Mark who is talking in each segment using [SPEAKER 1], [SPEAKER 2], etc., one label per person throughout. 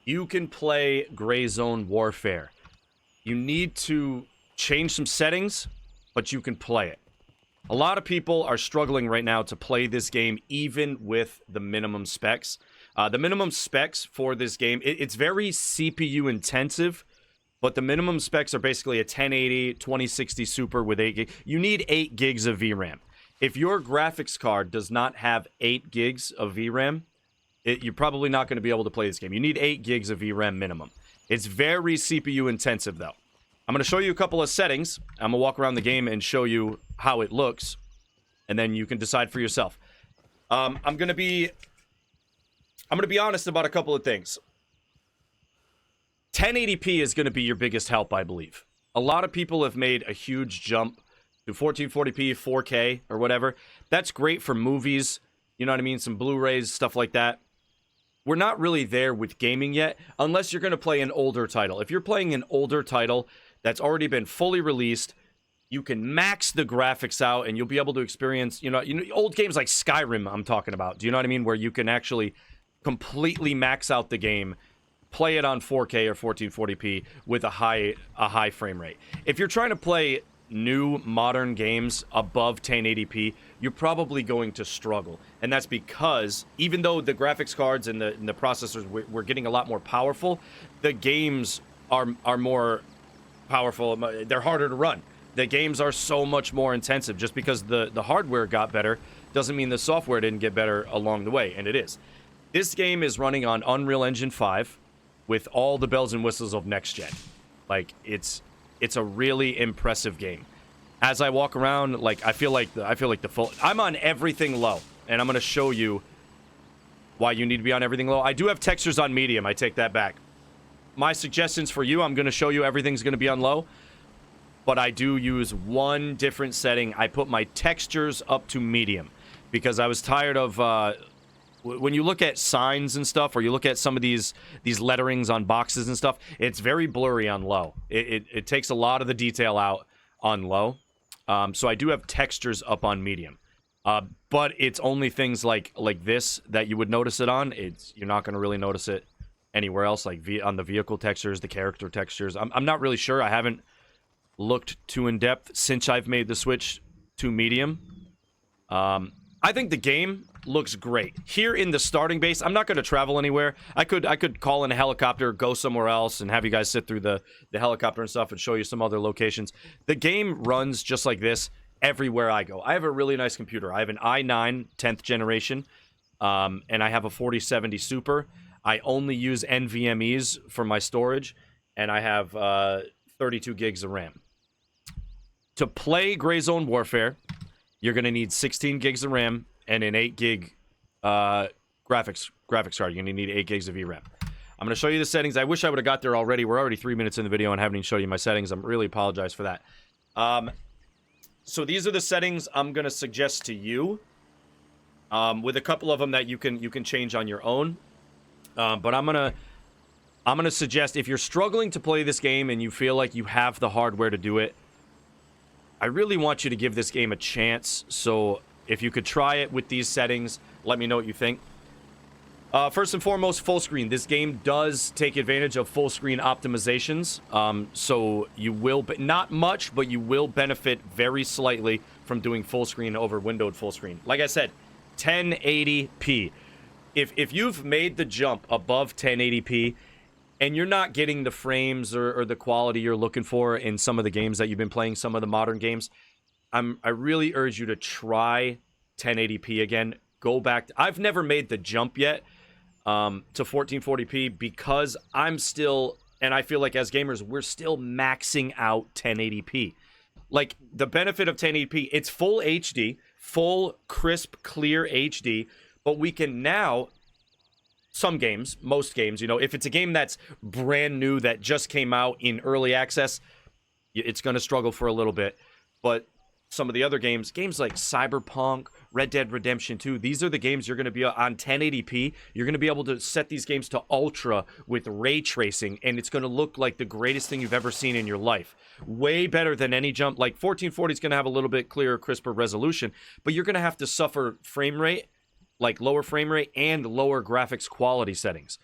[SPEAKER 1] you can play GrayZone Warfare. You need to change some settings, but you can play it. A lot of people are struggling right now to play this game, even with the minimum specs. The minimum specs for this game, it's very CPU intensive, but the minimum specs are basically a 1080, 2060 Super with 8 gigs. You need 8 gigs of VRAM. If your graphics card does not have 8 gigs of VRAM, you're probably not going to be able to play this game. You need 8 gigs of VRAM minimum. It's very CPU intensive, though. I'm going to show you a couple of settings. I'm going to walk around the game and show you how it looks, and then you can decide for yourself. I'm going to be honest about a couple of things. 1080p is going to be your biggest help, I believe. A lot of people have made a huge jump to 1440p, 4K, or whatever. That's great for movies, you know what I mean? Some Blu-rays, stuff like that. We're not really there with gaming yet, unless you're going to play an older title. If you're playing an older title that's already been fully released, you can max the graphics out, and you'll be able to experience, old games like Skyrim I'm talking about. Do you know what I mean? Where you can actually completely max out the game, play it on 4K or 1440p with a high frame rate. If you're trying to play new modern games above 1080p, you're probably going to struggle. And that's because even though the graphics cards and the processors we're getting a lot more powerful, the games are more powerful. They're harder to run. The games are so much more intensive. Just because the hardware got better doesn't mean the software didn't get better along the way, and it is. This game is running on Unreal Engine 5 with all the bells and whistles of next gen. Like, it's a really impressive game. As I walk around, like, I feel like the full... I'm on everything low, and I'm going to show you why you need to be on everything low. I do have textures on medium. I take that back. My suggestions for you, I'm going to show you everything's going to be on low, but I do use one different setting. I put my textures up to medium because I was tired of... when you look at signs and stuff, or you look at some of these letterings on boxes and stuff, it's very blurry on low. It takes a lot of the detail out on low. So I do have textures up on medium. But it's only things like this that you would notice it on. You're not going to really notice it anywhere else, like on the vehicle textures, the character textures. I'm not really sure. I haven't looked too in depth since I've made the switch to medium. I think the game looks great. Here in the starting base, I'm not going to travel anywhere. I could call in a helicopter, go somewhere else, and have you guys sit through the helicopter and stuff and show you some other locations. The game runs just like this everywhere I go. I have a really nice computer. I have an i9 10th generation, and I have a 4070 Super. I only use NVMEs for my storage, and I have 32 gigs of RAM. To play GrayZone Warfare, you're going to need 16 gigs of RAM and an 8 gig graphics card. You're going to need 8 gigs of VRAM. I'm going to show you the settings. I wish I would have got there already. We're already 3 minutes in the video and haven't even shown you my settings. I really apologize for that. So these are the settings I'm going to suggest to you, with a couple of them that you can change on your own. But I'm gonna suggest, if you're struggling to play this game and you feel like you have the hardware to do it, I really want you to give this game a chance. So if you could try it with these settings, let me know what you think. First and foremost, full screen. This game does take advantage of full screen optimizations. So you will, but not much, but you will benefit very slightly from doing full screen over windowed full screen. Like I said, 1080p. If you've made the jump above 1080p and you're not getting the frames or the quality you're looking for in some of the games that you've been playing, some of the modern games, I really urge you to try 1080p again. Go back. I've never made the jump yet to 1440p because I'm still, and I feel like as gamers, we're still maxing out 1080p. Like, the benefit of 1080p, it's full HD, full, crisp, clear HD, but we can now, some games, most games, if it's a game that's brand new, that just came out in early access, it's going to struggle for a little bit. But some of the other games like Cyberpunk, Red Dead Redemption 2, these are the games you're going to be on 1080p. You're going to be able to set these games to ultra with ray tracing, and it's going to look like the greatest thing you've ever seen in your life. Way better than any jump. Like 1440 is going to have a little bit clearer, crisper resolution, but you're going to have to suffer frame rate, like lower frame rate and lower graphics quality settings.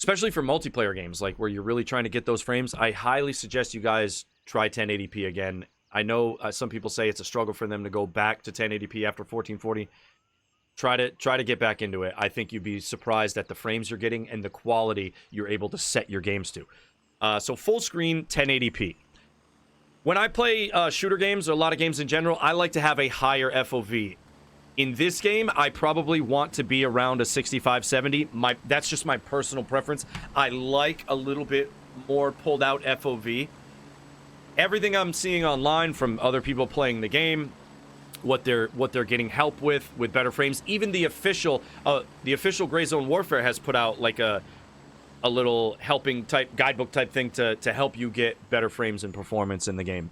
[SPEAKER 1] especially for multiplayer games, like where you're really trying to get those frames. I highly suggest you guys try 1080p again. I know some people say it's a struggle for them to go back to 1080p after 1440. Try to get back into it. I think you'd be surprised at the frames you're getting and the quality you're able to set your games to. So full screen 1080p. When I play shooter games or a lot of games in general, I like to have a higher FOV. In this game, I probably want to be around a 65-70. That's just my personal preference. I like a little bit more pulled out FOV. Everything I'm seeing online from other people playing the game, what they're getting help with better frames. Even the official GrayZone Warfare has put out like a little helping type guidebook type thing to help you get better frames and performance in the game.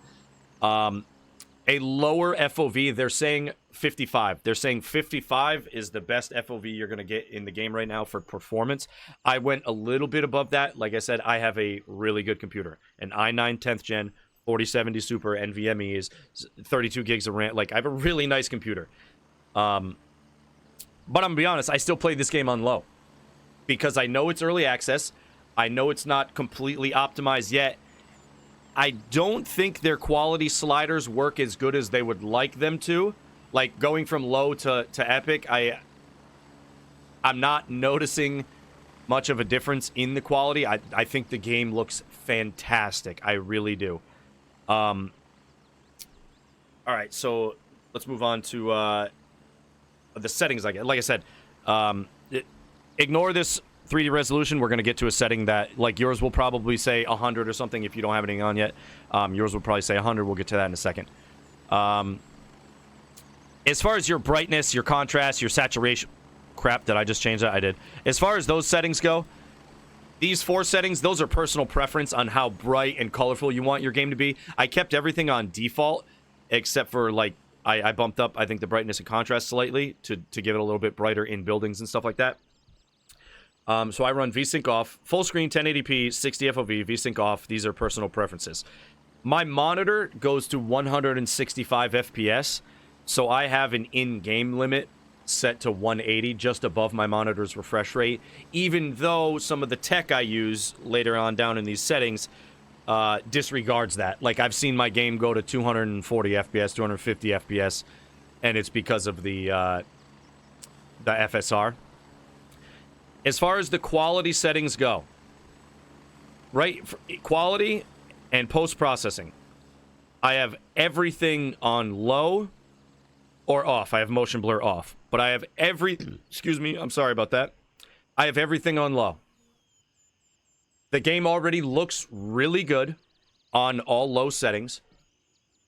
[SPEAKER 1] A lower FOV, they're saying 55. They're saying 55 is the best FOV you're going to get in the game right now for performance. I went a little bit above that. Like I said, I have a really good computer. An i9 10th gen, 4070 Super NVMe's, 32 gigs of RAM. Like, I have a really nice computer. But I'm going to be honest, I still play this game on low. Because I know it's early access. I know it's not completely optimized yet. I don't think their quality sliders work as good as they would like them to. Like, going from low to epic, I'm not noticing much of a difference in the quality. I think the game looks fantastic. I really do. All right, so let's move on to the settings. Like I said, ignore this 3D resolution. We're going to get to a setting that, like, yours will probably say 100 or something if you don't have anything on yet. Yours will probably say 100. We'll get to that in a second. As far as your brightness, your contrast, your saturation... Crap, did I just change that? I did. As far as those settings go, these 4 settings, those are personal preference on how bright and colorful you want your game to be. I kept everything on default, except for, like, I bumped up, I think, the brightness and contrast slightly to give it a little bit brighter in buildings and stuff like that. So I run VSync off, full screen 1080p, 60 FOV, VSync off. These are personal preferences. My monitor goes to 165 FPS, so I have an in-game limit set to 180, just above my monitor's refresh rate, even though some of the tech I use later on down in these settings disregards that. Like, I've seen my game go to 240 FPS, 250 FPS, and it's because of the FSR. As far as the quality settings go, right, quality and post-processing, I have everything on low or off. I have motion blur off, but I have excuse me, I'm sorry about that. I have everything on low. The game already looks really good on all low settings.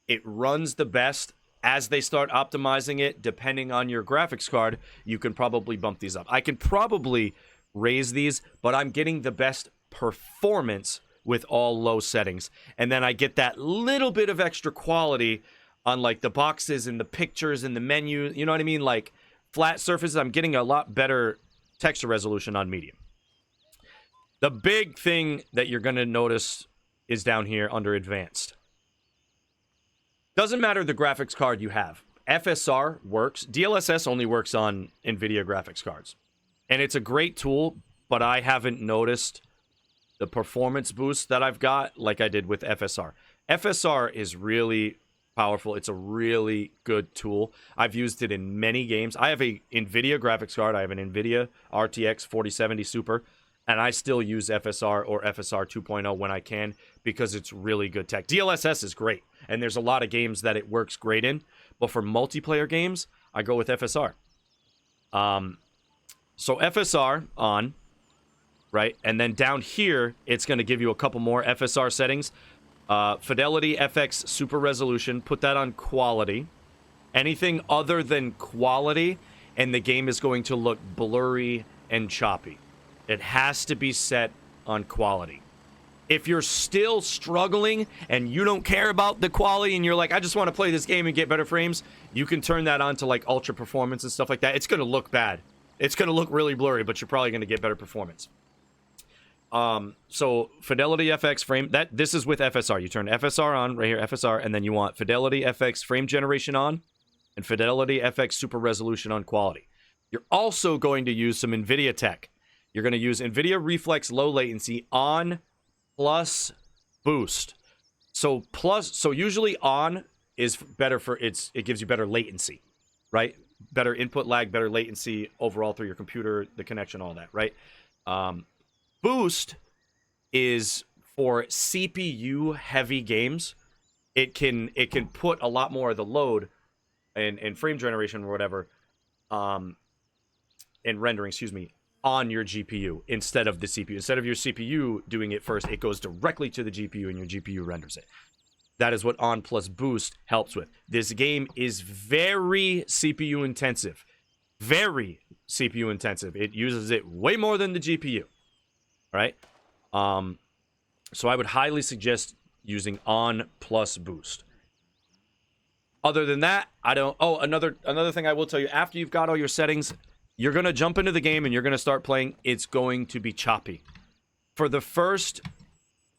[SPEAKER 1] It runs the best. As they start optimizing it, depending on your graphics card, you can probably bump these up. I can probably raise these, but I'm getting the best performance with all low settings. And then I get that little bit of extra quality on, like, the boxes and the pictures and the menu. You know what I mean? Like, flat surfaces, I'm getting a lot better texture resolution on medium. The big thing that you're going to notice is down here under advanced. Doesn't matter the graphics card you have. FSR works. DLSS only works on NVIDIA graphics cards. And it's a great tool, but I haven't noticed the performance boost that I've got like I did with FSR. FSR is really powerful. It's a really good tool. I've used it in many games. I have a NVIDIA graphics card. I have an NVIDIA RTX 4070 Super, and I still use FSR or FSR 2.0 when I can because it's really good tech. DLSS is great, and there's a lot of games that it works great in, but for multiplayer games, I go with FSR. So FSR on, right? And then down here, it's going to give you a couple more FSR settings. Fidelity FX Super Resolution, put that on quality. Anything other than quality, and the game is going to look blurry and choppy. It has to be set on quality. If you're still struggling and you don't care about the quality and you're like, I just want to play this game and get better frames, you can turn that on to, like, ultra performance and stuff like that. It's going to look bad. It's going to look really blurry, but you're probably going to get better performance. So Fidelity FX frame, this is with FSR. You turn FSR on right here, FSR, and then you want Fidelity FX frame generation on and Fidelity FX Super Resolution on quality. You're also going to use some NVIDIA tech. You're going to use NVIDIA Reflex low latency on plus boost. So usually on is better for it gives you better latency, right? Better input lag, better latency overall through your computer, the connection, all that, right? Boost is for CPU heavy games. It can put a lot more of the load and frame generation or whatever, and rendering, excuse me, on your GPU instead of the CPU. Instead of your CPU doing it first, it goes directly to the GPU and your GPU renders it. That is what on plus boost helps with. This game is very CPU intensive. Very CPU intensive. It uses it way more than the GPU. Right? So I would highly suggest using on plus boost. Other than that, I don't... Oh, another thing I will tell you. After you've got all your settings, you're going to jump into the game and you're going to start playing. It's going to be choppy. For the first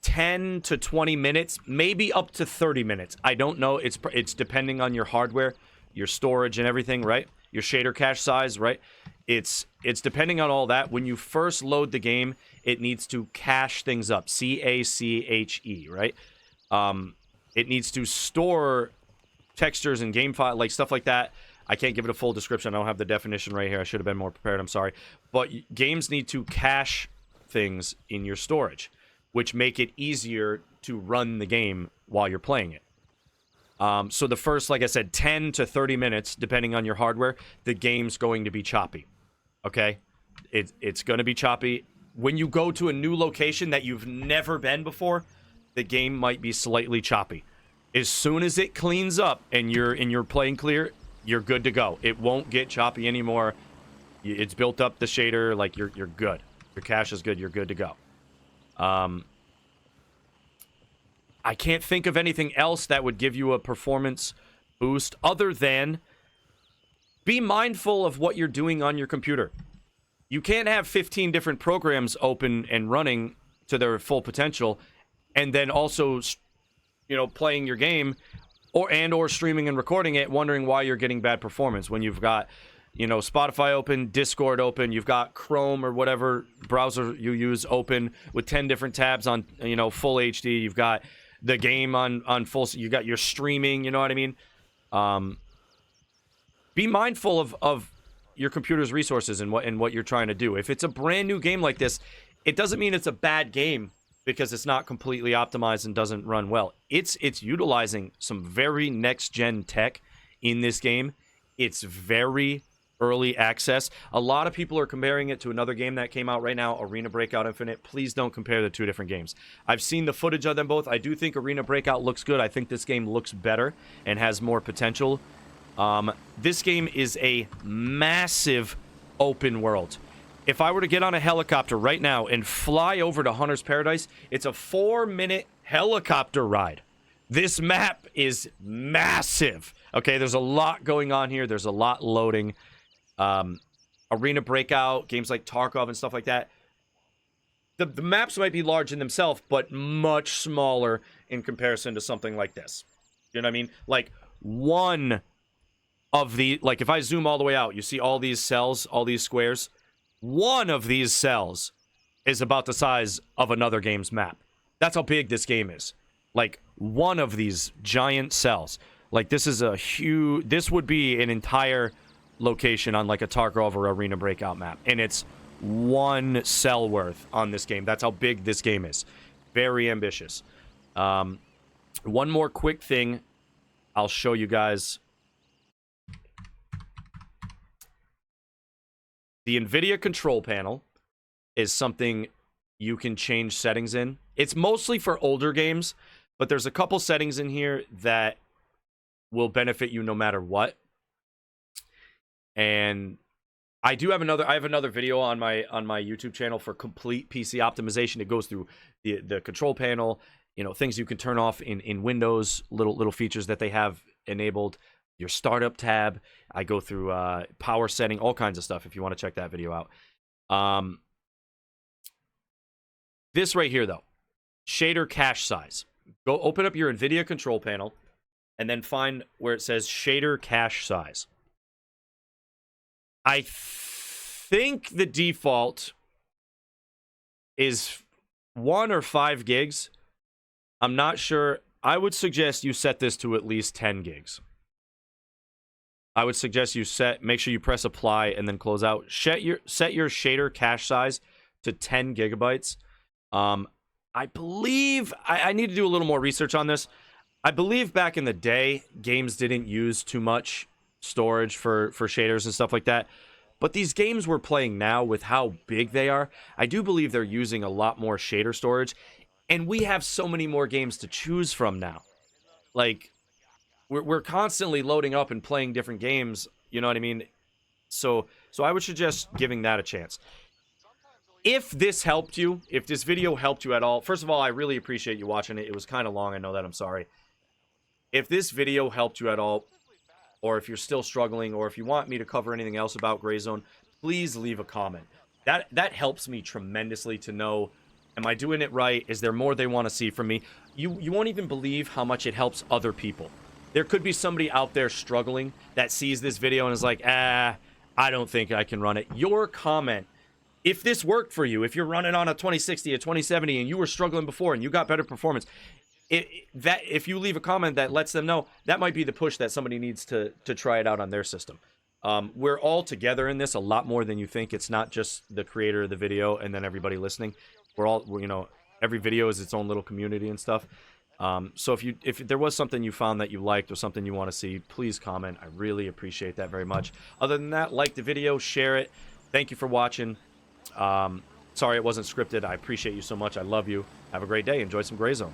[SPEAKER 1] 10 to 20 minutes, maybe up to 30 minutes. I don't know. It's depending on your hardware, your storage and everything, right? Your shader cache size, right? It's depending on all that. When you first load the game, it needs to cache things up. C-A-C-H-E, right? It needs to store textures and game file, like stuff like that. I can't give it a full description. I don't have the definition right here. I should have been more prepared. I'm sorry. But games need to cache things in your storage, which make it easier to run the game while you're playing it. So the first, like I said, 10 to 30 minutes, depending on your hardware, the game's going to be choppy. Okay? It's going to be choppy. When you go to a new location that you've never been before, the game might be slightly choppy. As soon as it cleans up and you're playing clear, you're good to go. It won't get choppy anymore. It's built up the shader, like you're good. Your cache is good, you're good to go. I can't think of anything else that would give you a performance boost other than be mindful of what you're doing on your computer. You can't have 15 different programs open and running to their full potential and then also, you know, playing your game or streaming and recording it, wondering why you're getting bad performance when you've got, you know, Spotify open, Discord open, you've got Chrome or whatever browser you use open with 10 different tabs on, you know, full HD. You've got the game on full, you got your streaming, you know what I mean? Be mindful of your computer's resources and what you're trying to do. If it's a brand new game like this, it doesn't mean it's a bad game because it's not completely optimized and doesn't run well. It's utilizing some very next-gen tech in this game. It's very early access. A lot of people are comparing it to another game that came out right now, Arena Breakout Infinite. Please don't compare the two different games. I've seen the footage of them both. I do think Arena Breakout looks good. I think this game looks better and has more potential. This game is a massive open world. If I were to get on a helicopter right now and fly over to Hunter's Paradise, it's a 4-minute helicopter ride. This map is massive. Okay, there's a lot going on here. There's a lot loading. Arena Breakout, games like Tarkov and stuff like that. The maps might be large in themselves, but much smaller in comparison to something like this. You know what I mean? Like, one of the... Like, if I zoom all the way out, you see all these cells, all these squares? One of these cells is about the size of another game's map. That's how big this game is. Like, one of these giant cells. Like, this is a huge... This would be an entire location on, like, a Tarkov or Arena Breakout map. And it's one cell worth on this game. That's how big this game is. Very ambitious. One more quick thing I'll show you guys. The NVIDIA control panel is something you can change settings in. It's mostly for older games, but there's a couple settings in here that will benefit you no matter what. And I have another video on my YouTube channel for complete PC optimization. It goes through the control panel, you know, things you can turn off in Windows, little features that they have enabled. Your startup tab. I go through power setting, all kinds of stuff if you want to check that video out. This right here, though, shader cache size. Go open up your NVIDIA control panel and then find where it says shader cache size. I think the default is 1 or 5 gigs. I'm not sure. I would suggest you set this to at least 10 gigs. I would suggest you make sure you press apply and then close out. Set your shader cache size to 10 gigabytes. I believe I need to do a little more research on this. I believe back in the day, games didn't use too much storage for shaders and stuff like that. But these games we're playing now, with how big they are, I do believe they're using a lot more shader storage. And we have so many more games to choose from now. Like, we're constantly loading up and playing different games. You know what I mean? So I would suggest giving that a chance. If this helped you, if this video helped you at all, first of all, I really appreciate you watching it. It was kind of long. I know that. I'm sorry. If this video helped you at all, or if you're still struggling, or if you want me to cover anything else about GrayZone, please leave a comment. That helps me tremendously to know, am I doing it right? Is there more they want to see from me? You won't even believe how much it helps other people. There could be somebody out there struggling that sees this video and is like, I don't think I can run it. Your comment, if this worked for you, if you're running on a 2060, a 2070, and you were struggling before and you got better performance, if you leave a comment that lets them know, that might be the push that somebody needs to try it out on their system. We're all together in this a lot more than you think. It's not just the creator of the video and then everybody listening. We're all, you know, every video is its own little community and stuff. So if there was something you found that you liked or something you want to see, please comment. I really appreciate that very much. Other than that, like the video, share it. Thank you for watching. Sorry it wasn't scripted. I appreciate you so much. I love you. Have a great day. Enjoy some GrayZone.